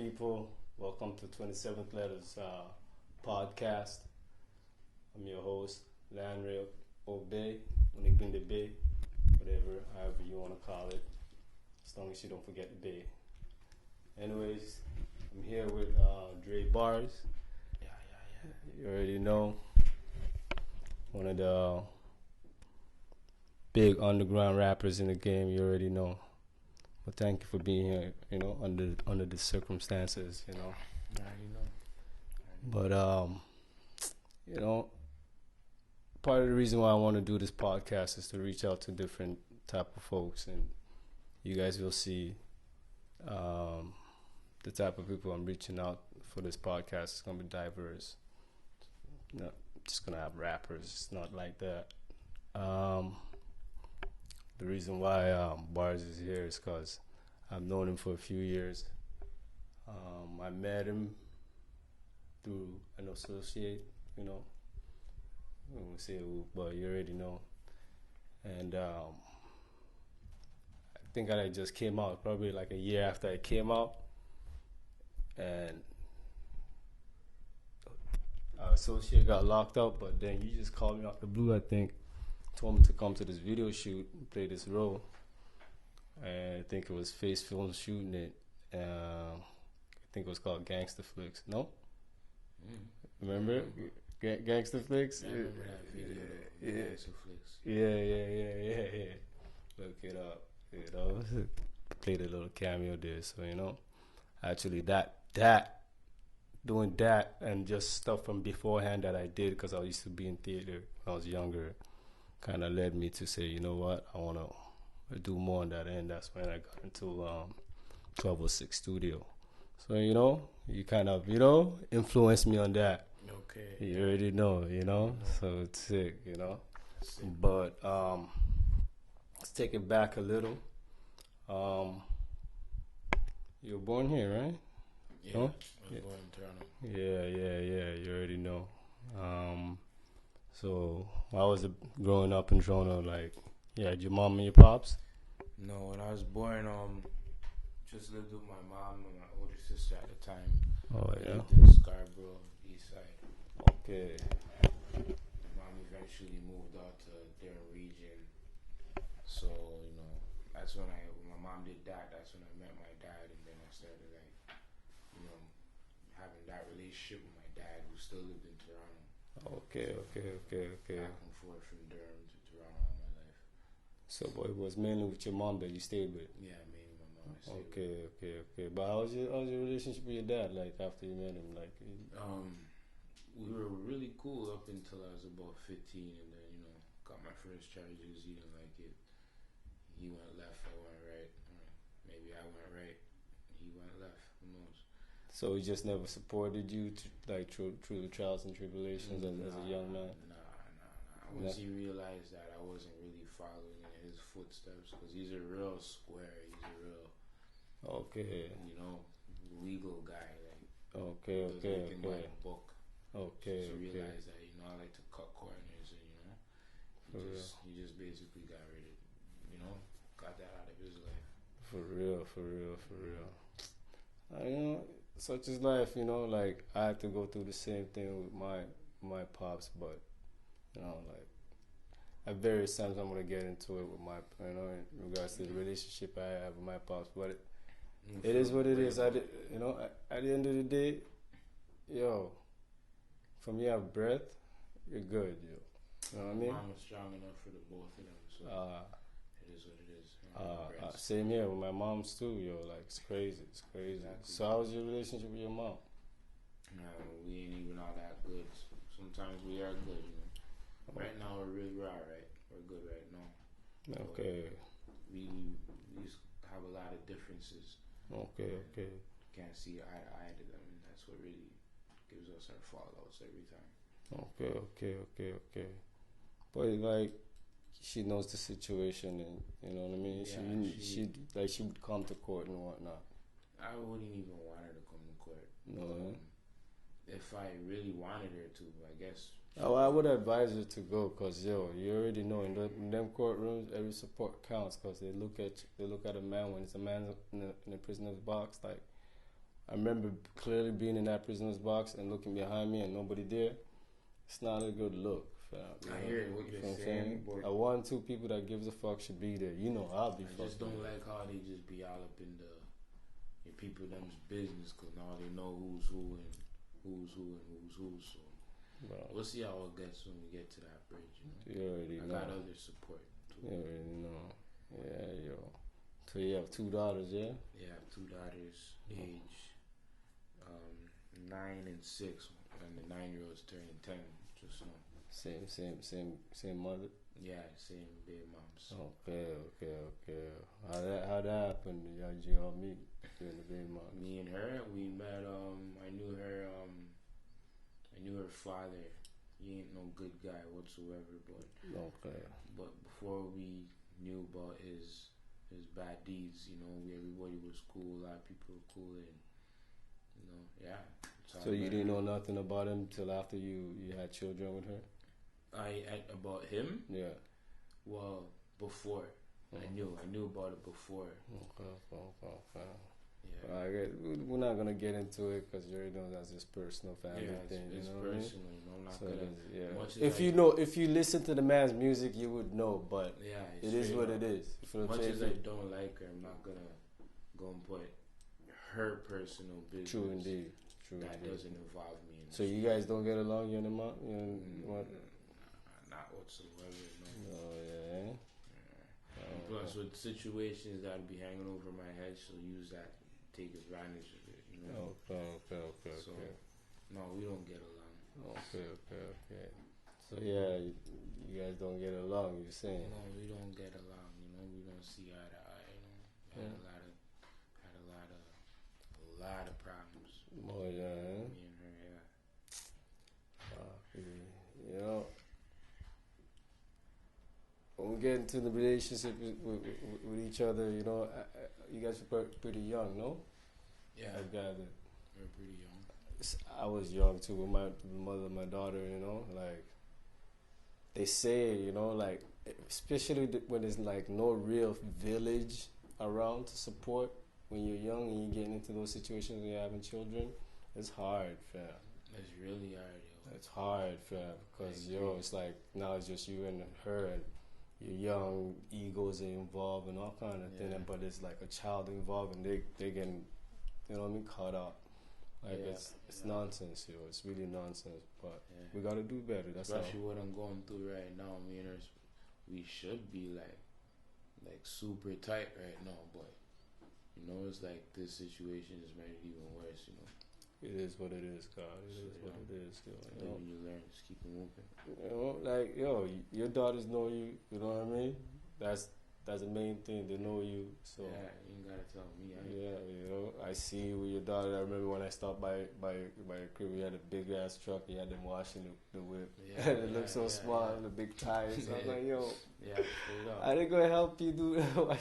people? Welcome to 27th Letters podcast. I'm your host, Landry Obey, Unigbinde Bay, whatever, however you want to call it, as long as you don't forget the Bay. Anyways, I'm here with Dre Barrs. Yeah. You already know, one of the big underground rappers in the game. You already know. But thank you for being here. Under the circumstances. Yeah, But part of the reason why I want to do this podcast is to reach out to different type of folks, and you guys will see the type of people I'm reaching out for this podcast. It's gonna be diverse. Not just gonna have rappers. It's not like that. The reason why Barrs is here is because I've known him for a few years. I met him through an associate, I won't say who, but you already know. And I think I just came out, probably like a year after I came out. And our associate got locked up, but then you just called me out the blue, I think. Told me to come to this video shoot and play this role. And I think it was Face Film shooting it. I think it was called Gangster Flicks. No? Remember? Gangster Flicks? I remember that video. Yeah. Gangster Flicks. Yeah. Look it up. Played a little cameo there. So, actually doing that and just stuff from beforehand that I did because I used to be in theater when I was younger kind of led me to say, you know what, I want to do more on that end. That's when I got into 1206 Studio. So, you kind of, influenced me on that. Okay. You already know, so it's sick, But let's take it back a little. You were born here, right? Yeah, huh? I was born in Toronto. Yeah, you already know. So I was growing up in Toronto, like, your mom and your pops? No, when I was born, just lived with my mom and my older sister at the time. Oh, I yeah. lived in Scarborough, East Side. Okay. My mom eventually moved out to their region. So, that's when my mom did that. That's when I met my dad, and then I started, having that relationship with my dad, who still lived in Toronto. Okay. Back and forth from Durham to Toronto all my life. So, it was mainly with your mom that you stayed with? Yeah, mainly my mom. I stayed Okay. But how was your relationship with your dad, like, after you met him? Like, we were really cool up until I was about 15, and then, got my first charges. He didn't like it. He went left, I went right. Maybe I went right, he went left. Who knows? so he just never supported you, through the trials and tribulations as a young man? Nah. Once he realized that I wasn't really following in his footsteps, because he's a real square, he's a real, Okay. legal guy. Like, Okay. does everything by the book. Okay. So he realized that, I like to cut corners, and, he just basically got rid of, got that out of his life. For real. Such is life, like, I had to go through the same thing with my pops, but, at various times I'm going to get into it with my, in regards to the relationship I have with my pops, but it is what it is. At the end of the day, from you have breath, you're good, You know what I mean? Mom was strong enough for the both of them, so it is what it is. Same here with my mom's too, like, it's crazy. Exactly. So how was your relationship with your mom? We ain't even all that good. Sometimes we are good, Right now we're really raw, right? We're good right now. Okay. We have a lot of differences. Okay. Can't see eye to eye to them, and that's what really gives us our fallouts every time. Okay. But, like, she knows the situation, and you know what I mean. Yeah, she would come to court and whatnot. I wouldn't even want her to come to court. No. If I really wanted her to, I guess. I would advise her to go, cause you already know in them courtrooms every support counts, cause they look at a man when it's a man in a prisoner's box, like, I remember clearly being in that prisoner's box and looking behind me and nobody there. It's not a good look. I hear what you're saying. A 1, 2 people that gives a fuck should be there. You know, I'll be. I just don't like how they just be all up in people them's business, because now they know who's who and who's who and who's who. So we'll see how it gets when we get to that bridge. You already know. I got other support too. You already know. Yeah, yo. So you have 2 daughters, yeah? Yeah, I have 2 daughters, age 9 and 6, and the 9-year-old's turning 10. Just know. Same mother. Yeah, same baby moms. Okay. How that happened? How'd you all meet? You and the baby mom. Me and her, we met. I knew her. I knew her father. He ain't no good guy whatsoever. But before we knew about his bad deeds, everybody was cool. A lot of people were cool, and yeah. So you didn't know nothing about him till after you had children with her? About him? Yeah. Well, before. I knew about it before. Okay. Yeah. We're not gonna get into it because you already know that's just personal family thing. It's you know personal. What I mean? I'm not gonna. Yeah. If you listen to the man's music, you would know. But it is what it is. Much as I don't like her, I'm not gonna go and put her personal business. True indeed. That doesn't involve me. So you guys don't get along, you and the mom? Not whatsoever, no. Oh, yeah. Plus, with situations that'll be hanging over my head, she'll use that to take advantage of it, Okay. So, no, we don't get along. Okay. So, yeah, you guys don't get along, you're saying? No, we don't get along, we don't see eye to eye, Had a lot of problems. Oh, yeah. Me and her, when we get into the relationship with each other, you guys are pretty young, no? Yeah. I gathered. We're pretty young. I was young too with my mother and my daughter, like they say, like especially when there's like no real village around to support when you're young and you're getting into those situations when you're having children, it's hard, fam. It's really hard, yo. It's hard, fam, because, it's like now it's just you and her and your young egos are involved and all kind of thing, but it's like a child involved and they getting, caught up. Like it's nonsense, yo. It's really nonsense, but we gotta do better. That's especially what I'm going through right now. Me and her, we should be like super tight right now, but it's like this situation has made it even worse. It is what it is, God. It is what it is. When you learn, just keep it moving. Like your daughters know you. You know what I mean? That's the main thing. They know you. So you ain't gotta tell me. I see you with your daughter. I remember when I stopped by your crib, we had a big ass truck. You had them washing the whip. It looked so small, the big tires. I was like, I didn't go help you do that.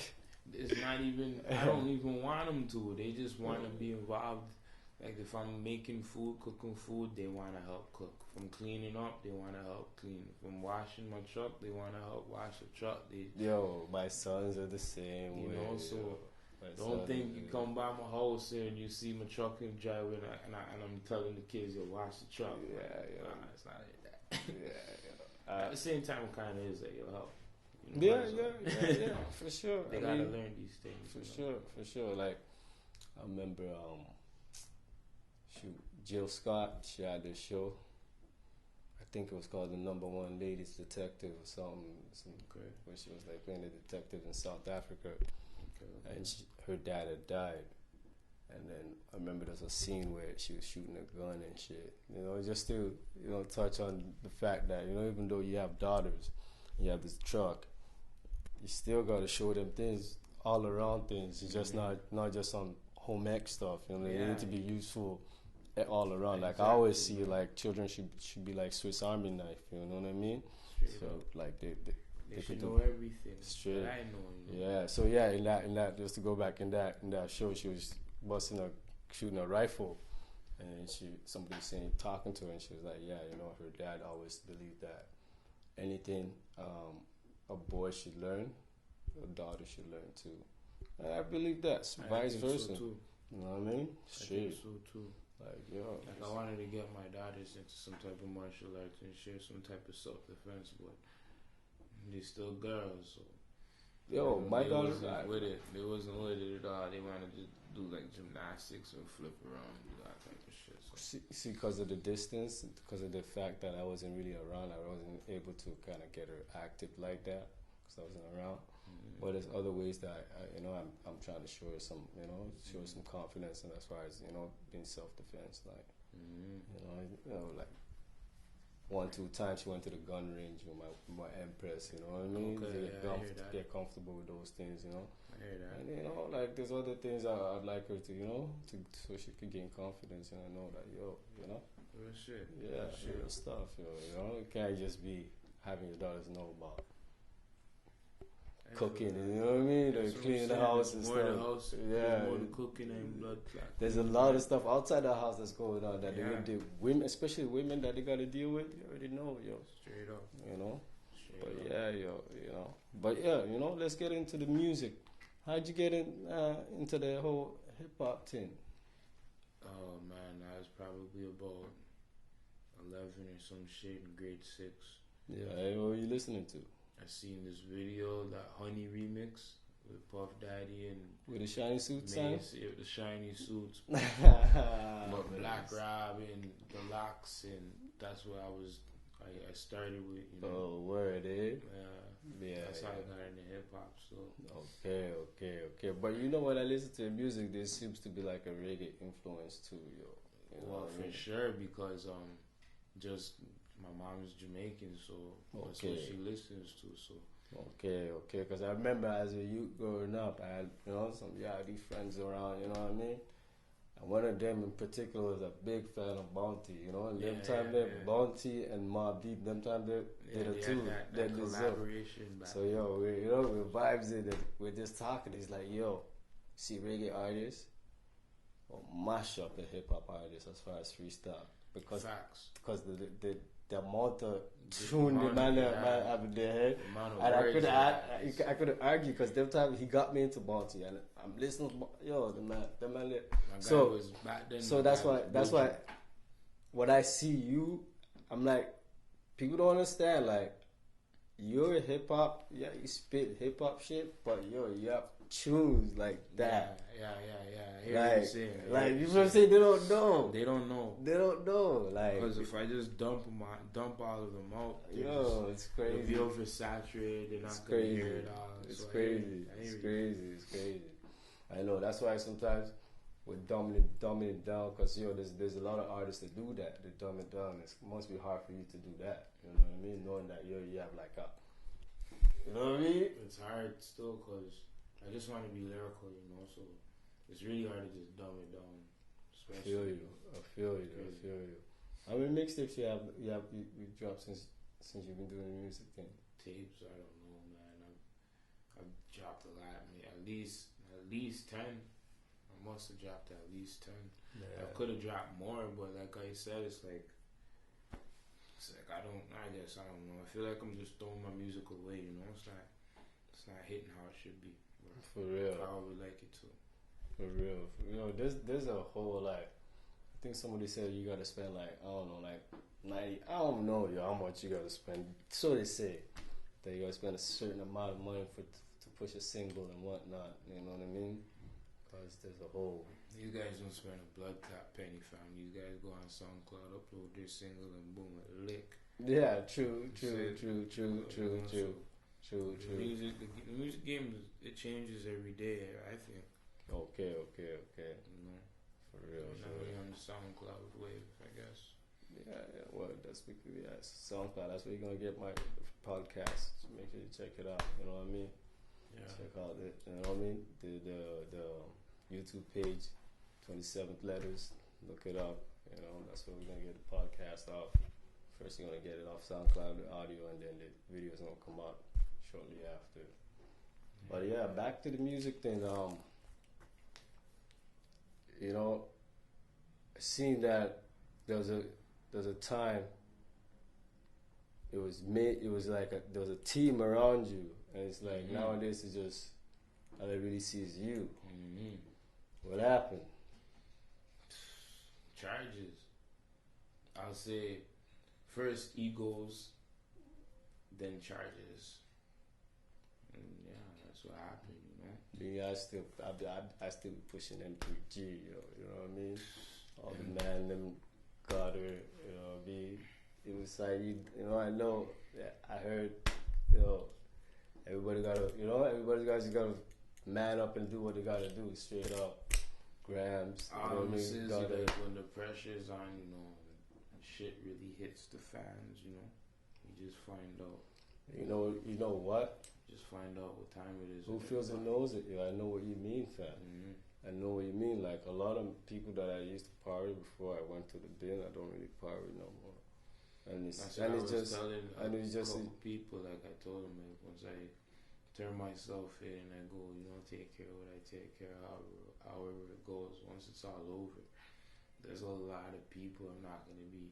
It's not even. I don't even want them to. They just want to be involved. Like if I'm making food, cooking food, they want to help cook. If I'm cleaning up, they want to help clean. If I'm washing my truck, they want to help wash the truck. My sons are the same way. So don't think you come by my house and you see my truck in the driveway and I'm telling the kids to wash the truck. Nah, it's not like that. At the same time, it kind of is like, help. For sure. They gotta learn these things. For sure. Like, I remember, Jill Scott, she had this show. I think it was called The Number One Ladies Detective or something. Where she was like playing a detective in South Africa. And her dad had died. And then I remember there's a scene where she was shooting a gun and shit. Just to, touch on the fact that, even though you have daughters, you have this truck, you still got to show them things, all around things. It's just not just on home ec stuff. They need to be useful all around. Like I always see, like children should be like Swiss Army knife. You know what I mean? Straight so up. Like they should know everything. Straight. That I know. Yeah. So yeah, in that just to go back in that show, she was shooting a rifle, and somebody was talking to her, and she was like, her dad always believed that anything a boy should learn, a daughter should learn too. And I believe that. Vice versa. So too. You know what I mean? I Straight. think so too. Like, yo. Like I wanted to get my daughters into some type of martial arts and share some type of self-defense, but they're still girls, so Yo, my they daughters. wasn't with it. They wasn't with it at all. They wanted to do like gymnastics and flip around and do that type of shit. So. See, because of the distance, because of the fact that I wasn't really around, I wasn't able to kind of get her active like that because I wasn't around. But there's other ways that I'm trying to show her some, show her some confidence, and as far as being self-defense, like like 1-2 times she went to the gun range with my Empress, you know what I mean? Okay, Get comfortable with those things, I hear that. And like there's other things I'd like her to, so she could gain confidence, and I know that, Real shit. Yeah, real stuff, it can't just be having your daughters know about cooking, you know what I mean? Like cleaning the house and more stuff. The house, yeah, more the cooking and blood clot. There's a lot of stuff outside the house that's going on that the women, especially women that they got to deal with. You already know, Straight up. But let's get into the music. How'd you get into the whole hip hop thing? Oh man, I was probably about 11 or some shit in grade 6. Yeah, what were you listening to? I seen this video, that Honey remix with Puff Daddy and with the shiny suits, the shiny suits, but Black Rob and the locks, and that's what I started with. Oh, word, eh? Yeah, that's how I got into hip hop. So okay. But when I listen to the music, there seems to be like a reggae influence too, Well, for sure, because just my mom is Jamaican, so that's what she listens to. So okay, because I remember as a youth growing up, I had some these friends around, you know what I mean. And one of them in particular was a big fan of Bounty, Bounty and Mobb Deep, them time they the two that collaboration. So we're vibes in it. We're just talking. It's like, see reggae artists or mash up the hip hop artists as far as freestyle because the amount of tune the man have in their head, and I couldn't argue because them time he got me into Bounty, and I'm listening to the man. So that's why when I see you, I'm like, people don't understand, like, you're a hip hop, you spit hip hop shit, but you have tunes like that. Yeah. I hear what you're saying. Like, you know what I'm saying? They don't know. They don't know. Like, because if I just dump all of them out, it's crazy. They'll be oversaturated. They're not gonna hear it all. It's crazy. I know. That's why sometimes we're dumbing it down, because there's a lot of artists that do that. They dumb it down. It must be hard for you to do that. You know what I mean? Knowing that you have like a, you know what I mean? It's hard still, because I just want to be lyrical, so it's really hard to just dumb it down. I feel you. How many mixtapes you dropped since you've been doing the music thing? Tapes, I don't know, man. I've dropped a lot. I mean, at least 10. I must have dropped at least 10. Yeah. I could have dropped more, but like I said, it's like I don't know. I feel like I'm just throwing my music away, It's not hitting how it should be. For real. I would like it to. For real. There's a whole, like, I think somebody said you gotta spend like, I don't know, like 90, I don't know how much you gotta spend. So they say that you gotta spend a certain amount of money to push a single and whatnot, you know what I mean? Because there's a whole... You guys don't spend a blood clot penny, fam. You guys go on SoundCloud, upload their single, and boom, a lick. Yeah, true. The music game, it changes every day, I think. Okay. For real. Now we're on the SoundCloud wave, I guess. Yeah. Well, that's because SoundCloud. That's where you're gonna get my podcast. So make sure you check it out. You know what I mean? Yeah. Check out it. You know what I mean? The YouTube page, 27th Letters. Look it up. That's where we're gonna get the podcast off. First, you're gonna get it off SoundCloud, the audio, and then the video's gonna come out shortly after. But yeah, back to the music thing. Seeing that there was a time it was like there was a team around you, and it's like nowadays it's just all I really see is you. What happened? charges. I'll say first egos, then charges. And yeah, that's what happened, you know. Yeah, I still be pushing M3G, you know what I mean? All the man, them Carter, you know what I mean? It was like, you know, I know, I heard, you know, everybody just gotta man up and do what they gotta do, straight up. Grams, you know what I mean? Like when the pressure's on, you know, shit really hits the fans, you know. You just find out. You know what? Just find out what time it is. Who feels it knows it. I know what you mean, fam. Mm-hmm. I know what you mean. Like a lot of people that I used to party before I went to the bin, I don't really party no more. And it's just people, like I told them, like once I turn myself in and I go, you know, take care of what I take care of, however it goes. Once it's all over, there's a lot of people I'm not gonna be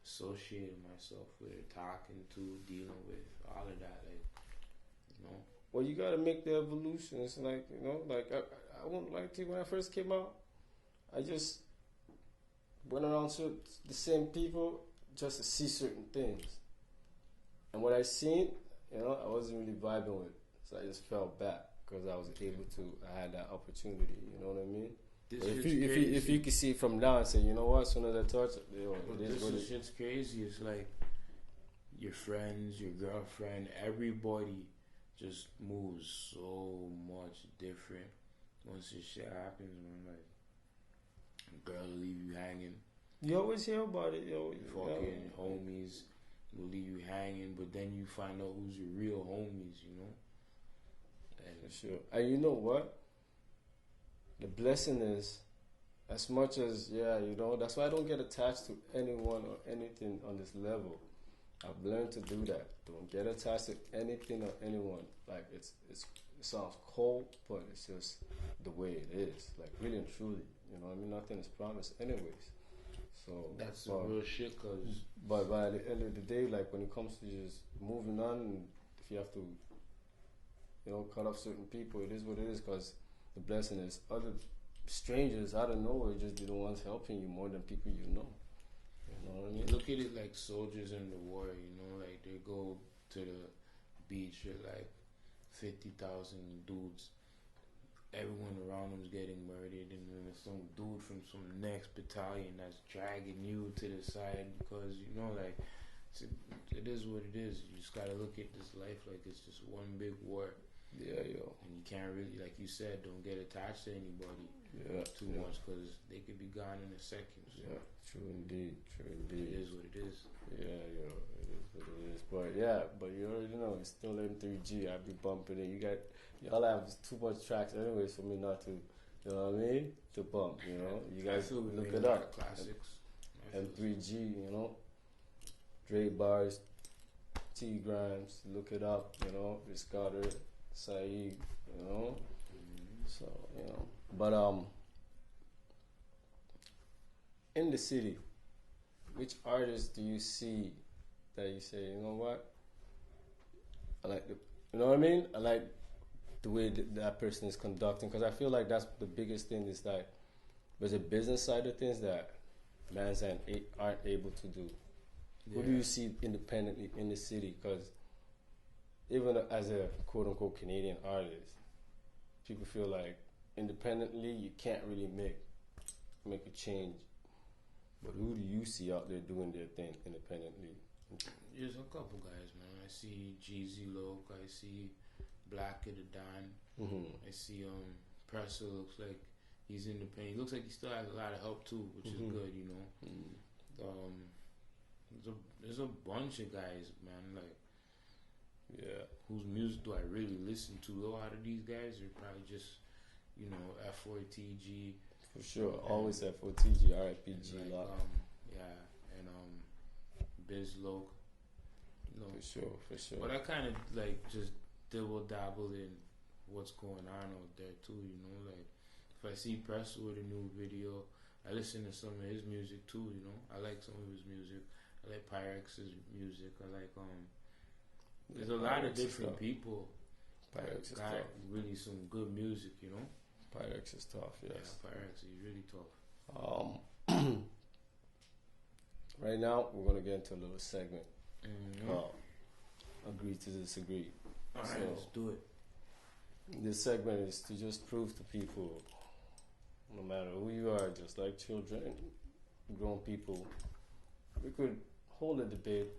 associating myself with, talking to, dealing with, all of that, like, you know. Well, you gotta make the evolution. It's like, you know, like I won't lie to you, when I first came out, I just went around to the same people just to see certain things. And what I seen, you know, I wasn't really vibing with. So I just fell back because I was able to, I had that opportunity, you know what I mean? If you can see it from now and say, you know what, as soon as I touch it, you know, this shit's crazy. It's like your friends, your girlfriend, everybody just moves so much different once this shit happens, man. Like, a girl will leave you hanging. You always hear about it, yo. Fucking homies will leave you hanging, but then you find out who's your real homies, you know? And sure. And you know what? The blessing is, as much as, you know, that's why I don't get attached to anyone or anything on this level. I've learned to do that. Don't get attached to anything or anyone. Like, it sounds cold, but it's just the way it is. Like, really and truly. You know what I mean? Nothing is promised anyways. So that's the real shit, cause... But by the end of the day, like, when it comes to just moving on, and if you have to, you know, cut off certain people, it is what it is, because the blessing is other strangers out of nowhere just be the ones helping you more than people you know. You know what I mean? Look at it like soldiers in the war, you know, like they go to the beach with like 50,000 dudes. Everyone around them's getting murdered, and then there's some dude from some next battalion that's dragging you to the side because, you know, like, it is what it is. You just gotta look at this life like it's just one big war. Yeah, yo. And you can't really, like you said, don't get attached to anybody too much because they could be gone in a second. So. Yeah, true indeed. It is what it is. Yeah, yo, it is what it is. But you already know, it's still M3G. I be bumping it. Y'all have too much tracks anyways for me not to, you know what I mean? To bump, you know? You guys look it up. Classics. M3G, you know? Dre Barrs, T Grimes, look it up, you know? It's Carter, Saeed, you know? Mm-hmm. So, you know. But, in the city, which artists do you see that you say, you know what? I like you know what I mean? I like the way that person is conducting, because I feel like that's the biggest thing is that there's a business side of things that bands aren't able to do. Yeah. Who do you see independently in the city? Because even as a quote-unquote Canadian artist, people feel like independently you can't really make a change. But who do you see out there doing their thing independently? There's a couple guys, man. I see Jeezy Loke. I see Black of the Don. Mm-hmm. I see Presser looks like he's independent. He looks like he still has a lot of help too, which is good, you know. Mm-hmm. There's a bunch of guys, man. Like, whose music do I really listen to? A lot of these guys are probably just, you know, F4TG. For sure, always F4TG, RIPG, like, and Biz Loke. You know, for sure. But I kind of like just dabble in what's going on out there too. You know, like if I see Press with a new video, I listen to some of his music too. You know, I like some of his music. I like Pyrex's music. I like There's a lot of different people. Pyrex got really some good music. You know. Pyrex is tough, yes. Yeah, Pyrex is really tough. Right now, we're gonna get into a little segment called "Agree to Disagree." All right, let's do it. This segment is to just prove to people, no matter who you are, just like children, grown people, we could hold a debate,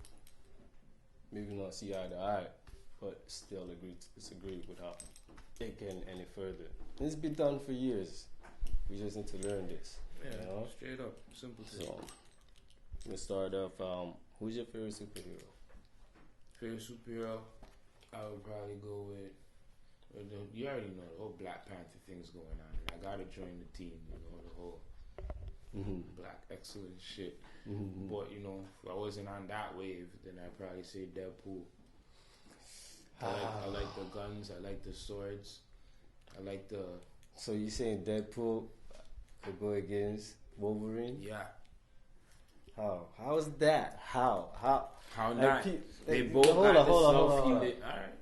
maybe not see eye to eye, but still agree to disagree without thinking any further. It's been done for years. We just need to learn this. Yeah, you know? straight up, simple. So, let's start off. Who's your favorite superhero? Favorite superhero, I would probably go with you already know the whole Black Panther thing's going on. I gotta join the team, you know, the whole Black excellence shit. But you know, if I wasn't on that wave, then I'd probably say Deadpool. I like the guns. I like the swords. I like the. So you saying Deadpool could go against Wolverine? Yeah. How? How is that? How not? They both got the self-healing. All right.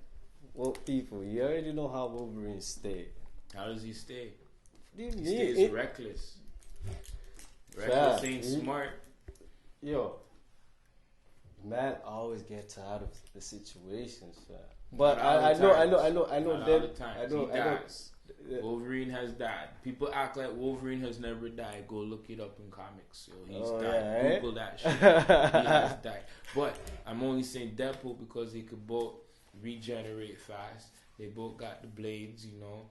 Well, people, you already know how Wolverine stay. How does he stay? He stays reckless. Reckless ain't smart. Yo, man, always gets out of the situations, fam. But I know. Wolverine has died. People act like Wolverine has never died. Go look it up in comics. Yo, he's died. Google that shit. He has died. But I'm only saying Deadpool because they could both regenerate fast. They both got the blades, you know.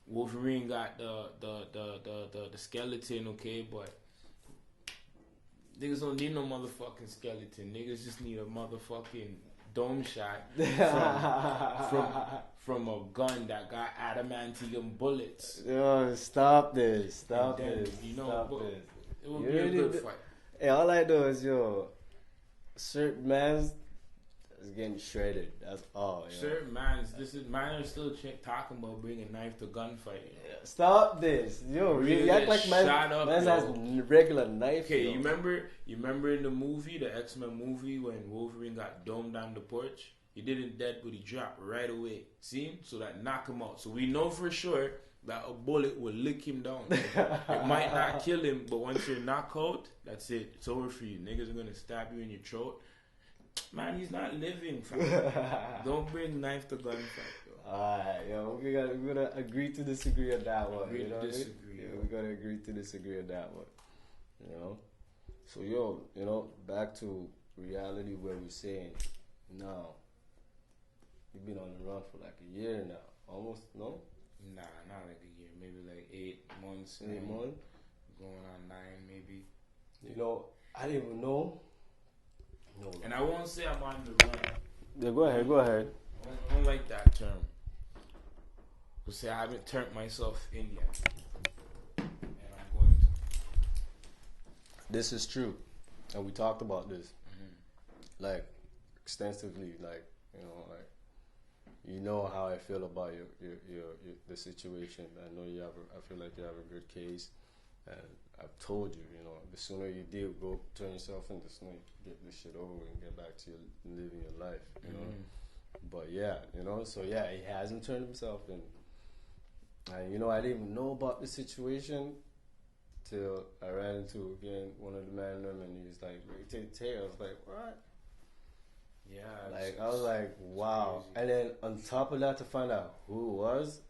Wolverine got the skeleton, okay, but niggas don't need no motherfucking skeleton. Niggas just need a motherfucking dome shot from a gun that got adamantium bullets. Yo, stop this. Stop then, this. You know, stop this. It would be a good fight. Hey, all I know is, certain man's is getting shredded. That's all. Certain man's, man are still talking about bringing knife to gunfight. Yeah, stop this. Yo, you act like man has regular knife. Okay, you remember in the movie, the X-Men movie, when Wolverine got domed on the porch? He didn't dead, but he dropped right away. See? So that knock him out. So we know for sure that a bullet will lick him down. It might not kill him, but once you're knocked out, that's it. It's over for you. Niggas are gonna stab you in your throat. Man, he's not living, fam. Don't bring knife to gunfight, yo. Alright, yo, we're gonna agree to disagree on that one. Agree to disagree. Yeah, we're gonna agree to disagree on that one. You know? So, back to reality where we're saying, now, you've been on the run for like a year now. Almost, no? Nah, not like a year. Maybe like 8 months. 8 months? Going on 9, maybe. I didn't even know. No. And I won't say I'm on the run. Yeah, go ahead. I don't like that term. We'll say I haven't turned myself in yet. And I'm going to. This is true. And we talked about this. Like, extensively. Like, how I feel about the situation. I feel like you have a good case. And I've told you, the sooner you do, go turn yourself in, the sooner you get this shit over and get back to living your life, But yeah, so yeah, he hasn't turned himself in. And I didn't even know about the situation till I ran into, again, one of the men and he was like, I was like, what? Yeah. I was like, wow. Crazy. And then on top of that, to find out who it was,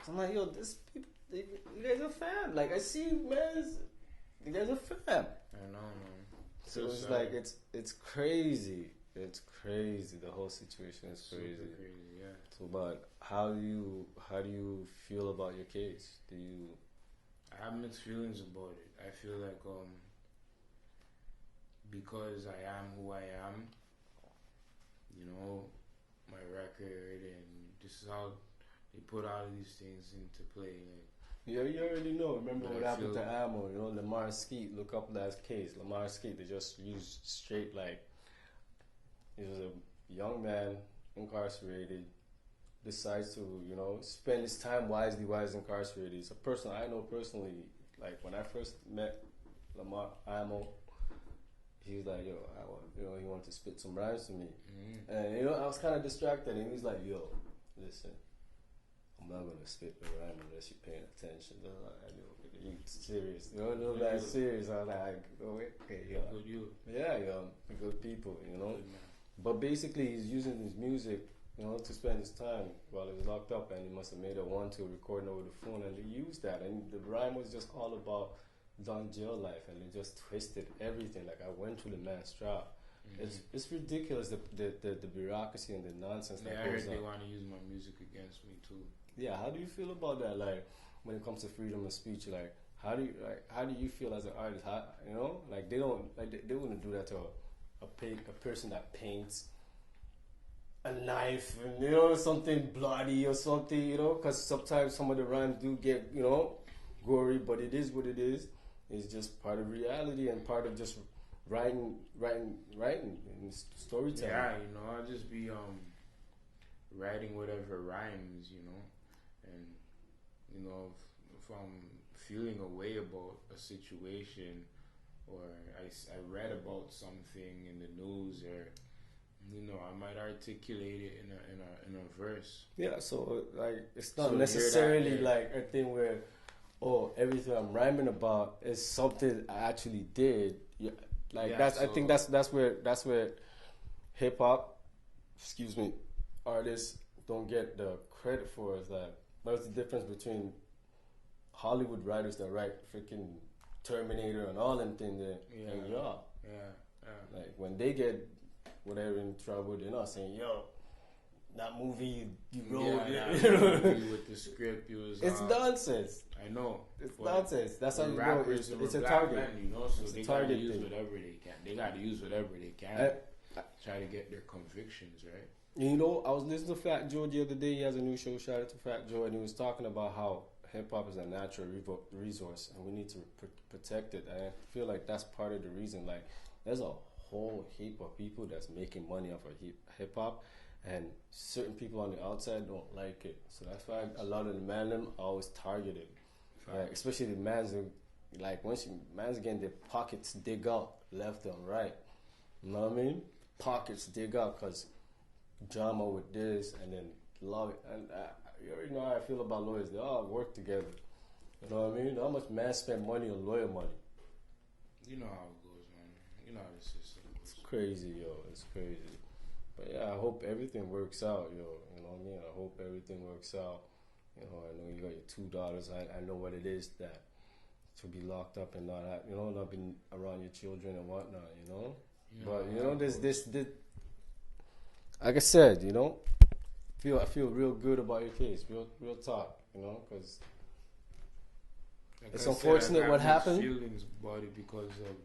I'm like, yo, this people, you guys are fam. Like, I see you, man. You guys are fam. I know, man. So it's like, it's crazy. It's crazy. The whole situation is crazy. Super crazy, yeah. So, but how do you feel about your case? I have mixed feelings about it. I feel like because I am who I am, my record, and this is how they put all of these things into play. Yeah, you already know. Remember what happened to Ammo? Lamar Skeet. Look up that case. Lamar Skeet. They just used straight he was a young man incarcerated. Decides to spend his time wisely while he's incarcerated. It's a person I know personally. Like when I first met Lamar Ammo, he was like, he wanted to spit some rhymes to me, and I was kind of distracted, and he was like, yo, listen. I'm not gonna spit the rhyme unless you're paying attention. You serious? You don't know that serious. I'm like, oh, okay, yeah, Good you. yeah, good people, you know. Good man. But basically, he's using his music, you know, to spend his time while he was locked up, and he must have made a 1-2 recording over the phone, and they used that, and the rhyme was just all about Don jail life, and they just twisted everything. Like, I went through the man's trial. It's ridiculous, the bureaucracy and the nonsense that I goes heard on. they want to use my music against me too. Yeah, how do you feel about that? Like, when it comes to freedom of speech, like, how do you feel as an artist? How, you know, like, they wouldn't do that to a person that paints a knife and, you know, something bloody or something, you know, because sometimes some of the rhymes do get, you know, gory, but it is what it is. It's just part of reality and part of just writing and storytelling. Yeah, you know, I'll just be writing whatever rhymes, you know, and you know, if I'm feeling a way about a situation, or I read about something in the news, or you know, I might articulate it in a verse. Yeah, so like it's not necessarily like a thing where, oh, everything I'm rhyming about is something I actually did. Yeah, like I think that's where hip hop, artists don't get the credit for. Is that what's the difference between Hollywood writers that write freaking Terminator and all them things there, and y'all. Yeah. Like when they get whatever in trouble, they're not saying, yo, that movie you wrote, movie with the script, it's nonsense. I know. It's nonsense. That's how you go. Rappers, It's a black target. men, you know, so It's they a gotta target use thing. whatever they can. They gotta use whatever they can. Try to get their convictions, right? You know, I was listening to Fat Joe the other day. He has a new show. Shout out to Fat Joe, and he was talking about how hip hop is a natural resource, and we need to protect it. And I feel like that's part of the reason. Like, there's a whole heap of people that's making money off of hip hop, and certain people on the outside don't like it. So that's why a lot of the men are always targeted, especially the mans. Like once mans getting their pockets dig out left and right. You know what I mean? Pockets dig out because drama with this, and then love it. And you already know how I feel about lawyers. They all work together. You know what I mean? How much man spend money on lawyer money? You know how it goes, man. You know how the system goes. It's crazy, yo. It's crazy. But yeah, I hope everything works out, yo. You know what I mean? I hope everything works out. You know, I know you got your $2. I know what it is that to be locked up and not have, you know, not being around your children and whatnot, you know? But you know, there's this like I said, you know, I feel real good about your case, real talk, you know, because it's unfortunate what happened. Feelings about it because of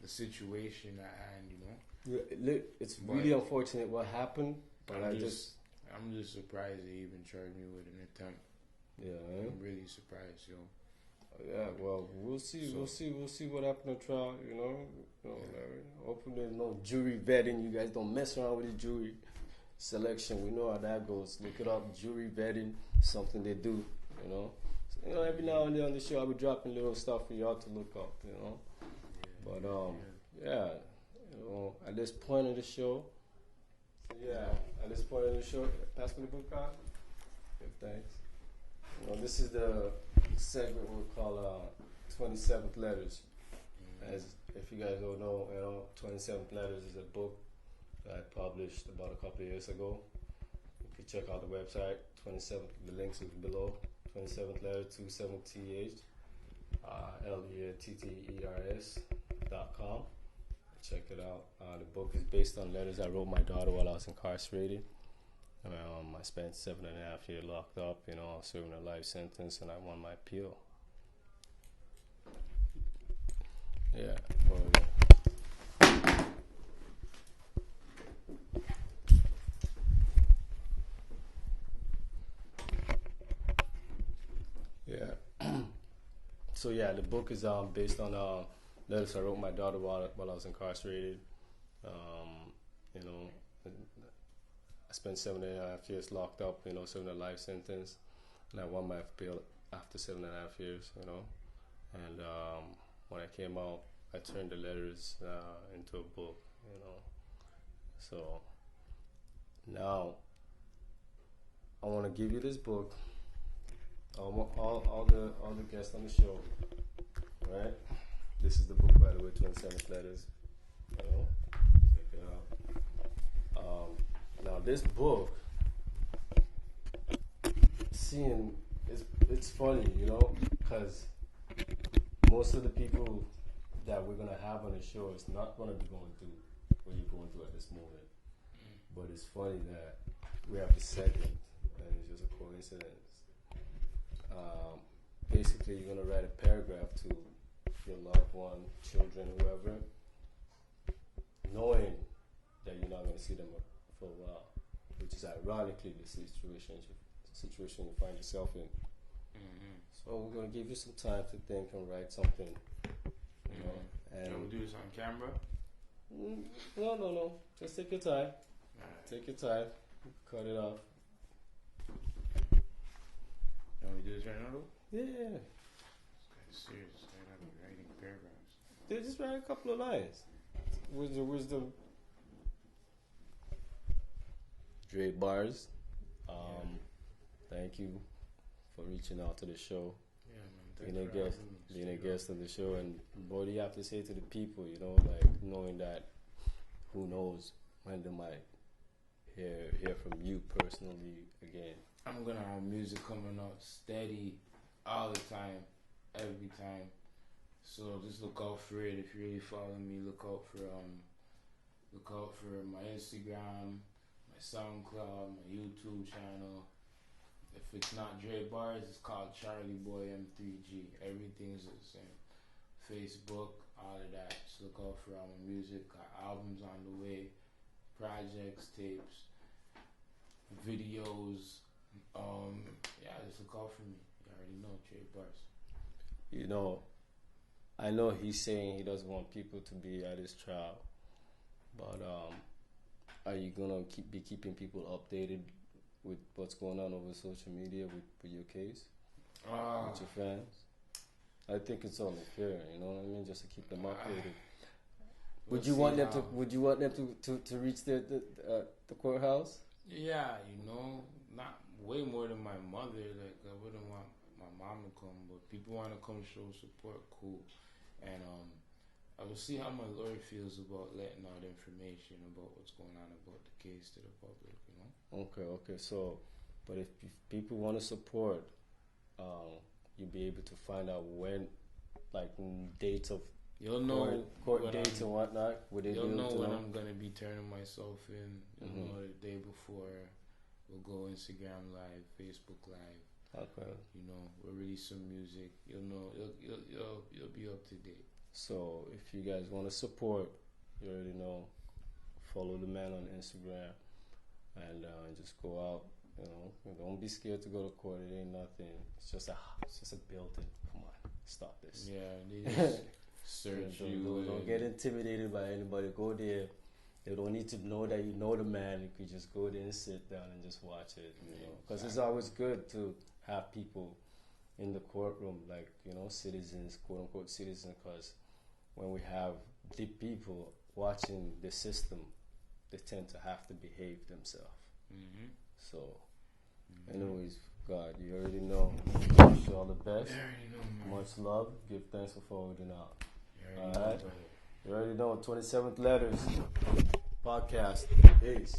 the situation at hand, you know. It's really unfortunate what happened, but I'm just surprised they even charged me with an attempt. Yeah, I'm really surprised, yo. Yeah, well, we'll see what happened at trial. You know, hopefully there's no jury vetting. You guys don't mess around with the jury selection. We know how that goes. Look it up, jury vetting, something they do. You know, so, you know, every now and then on the show I'll be dropping little stuff for y'all to look up. You know, but yeah, you know, at this point of the show, pass me the book card. Good, thanks. You know, this is the segment we'll call 27th Letters. As if you guys don't know, 27th Letters is a book that I published about a couple of years ago. You can check out the website, 27th, the links is below, 27th Letter, 27th, LETTERS.com. Check it out. The book is based on letters I wrote my daughter while I was incarcerated. I spent 7.5 years locked up, you know, serving a life sentence, and I won my appeal. Yeah. So yeah, the book is based on letters I wrote my daughter while I was incarcerated. You know, I spent 7.5 years locked up, you know, serving a life sentence, and I won my appeal after 7.5 years, you know. And when I came out, I turned the letters into a book, you know. So now I want to give you this book all the guests on the show, right? This is the book, by the way, 27th Letters. You know, check it out. Now this book, seeing it's funny, you know, because most of the people that we're gonna have on the show is not gonna be going through what you're going through at this moment. But it's funny that we have a second, and it's just a coincidence. Basically, you're gonna write a paragraph to your loved one, children, whoever, knowing that you're not gonna see them for a while, which is ironically the situation you find yourself in. So we're gonna give you some time to think and write something. You know, and we'll do this on camera. No. Just take your time. Right. Take your time. Cut it off. Can we do this right now, though? Yeah. This guy's serious. This guy not be writing paragraphs. They just write a couple of lines. Wisdom. Dre Barrs. Thank you for reaching out to the show. Yeah, man. Being a guest on the show, and what do you have to say to the people? You know, like knowing that who knows when they might hear from you personally again. I'm gonna have music coming out steady all the time, every time. So just look out for it. If you really follow me, look out for my Instagram, my SoundCloud, my YouTube channel. If it's not Dre Barrs, it's called Charlie Boy M3G. Everything's the same. Facebook, all of that. Just look out for all my music. Got albums on the way, projects, tapes, videos. Just look out for me. You already know, Dre Barrs. You know, I know he's saying he doesn't want people to be at his trial, but are you gonna be keeping people updated with what's going on over social media with your case, with your fans? I think it's only fair, you know what I mean, just to keep them updated. Would you want them to reach the courthouse? Yeah, you know, not way more than my mother. Like I wouldn't want my mom to come, but people want to come show support, cool. And I will see how my lawyer feels about letting out information about what's going on about the case to the public, you know? Okay. So, but if people want to support, you'll be able to find out when, like dates of court dates and whatnot. You'll know when I'm gonna be turning myself in. You'll know the day before. We'll go Instagram Live, Facebook Live. Okay. You know, we'll release some music. You'll know. You'll be up to date. So if you guys want to support, you already know. Follow the man on Instagram, and just go out. You know, don't be scared to go to court. It ain't nothing. It's just a building. Come on, stop this. Yeah, they just search you. Don't get intimidated by anybody. Go there. They don't need to know that you know the man. You could just go there and sit down and just watch it. You know, because it's always good to have people in the courtroom, like, you know, citizens, quote unquote citizens, because when we have the people watching the system, they tend to have to behave themselves. So, anyways, God, you already know. Wish you all the best. Much love. Give thanks for forwarding out. All right. You already know. 27th Letters podcast. Peace.